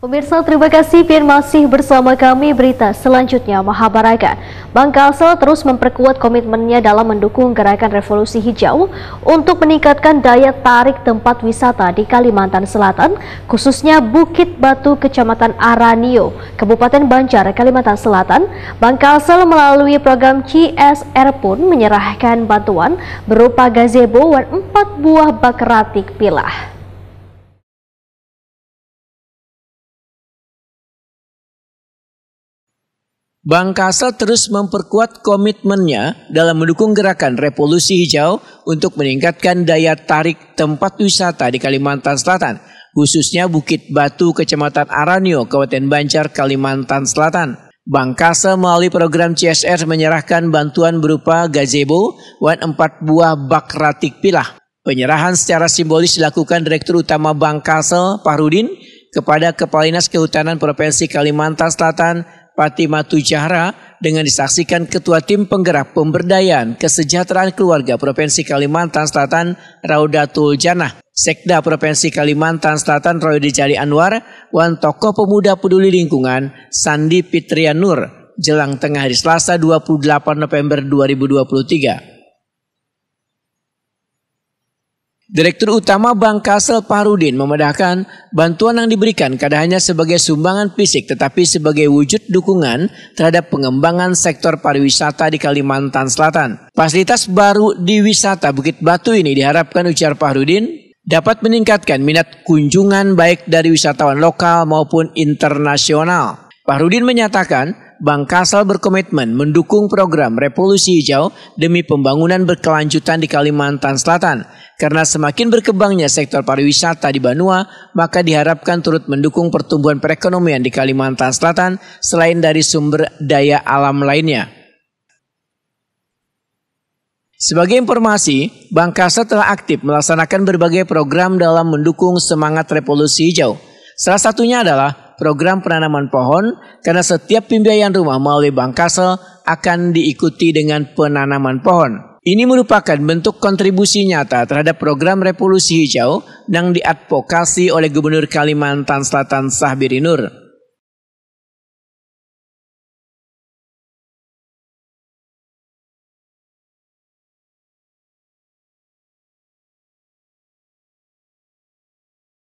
Pemirsa, terima kasih masih bersama kami. Berita selanjutnya, Mahabharata. Bank Kalsel terus memperkuat komitmennya dalam mendukung gerakan revolusi hijau untuk meningkatkan daya tarik tempat wisata di Kalimantan Selatan, khususnya Bukit Batu, Kecamatan Aranio, Kabupaten Banjar, Kalimantan Selatan. Bank Kalsel melalui program CSR pun menyerahkan bantuan berupa gazebo dan 4 buah bak ratik pilah. Bank Kalsel terus memperkuat komitmennya dalam mendukung gerakan revolusi hijau untuk meningkatkan daya tarik tempat wisata di Kalimantan Selatan, khususnya Bukit Batu, Kecamatan Aranio, Kabupaten Banjar, Kalimantan Selatan. Bank Kalsel melalui program CSR menyerahkan bantuan berupa gazebo dan 4 buah bak ratik pilah. Penyerahan secara simbolis dilakukan Direktur Utama Bank Kalsel, Fahrudin, kepada Kepala Dinas Kehutanan Provinsi Kalimantan Selatan, Fatimah Tujahra, dengan disaksikan Ketua Tim Penggerak Pemberdayaan Kesejahteraan Keluarga Provinsi Kalimantan Selatan, Raudatul Jannah, Sekda Provinsi Kalimantan Selatan, Roydi Jali Anwar, dan tokoh pemuda peduli lingkungan, Sandi Fitrian Nur, jelang tengah hari Selasa 28 November 2023. Direktur Utama Bank Kalsel Fahrudin memedahkan bantuan yang diberikan tidak hanya sebagai sumbangan fisik tetapi sebagai wujud dukungan terhadap pengembangan sektor pariwisata di Kalimantan Selatan. Fasilitas baru di wisata Bukit Batu ini diharapkan, ujar Fahrudin, dapat meningkatkan minat kunjungan baik dari wisatawan lokal maupun internasional. Fahrudin menyatakan Bank Kalsel berkomitmen mendukung program revolusi hijau demi pembangunan berkelanjutan di Kalimantan Selatan. Karena semakin berkembangnya sektor pariwisata di Banua, maka diharapkan turut mendukung pertumbuhan perekonomian di Kalimantan Selatan selain dari sumber daya alam lainnya. Sebagai informasi, Bank Kalsel telah aktif melaksanakan berbagai program dalam mendukung semangat revolusi hijau. Salah satunya adalah program penanaman pohon, karena setiap pembiayaan rumah melalui Bank Kalsel akan diikuti dengan penanaman pohon. Ini merupakan bentuk kontribusi nyata terhadap program revolusi hijau yang diadvokasi oleh Gubernur Kalimantan Selatan Sahbiri Nur.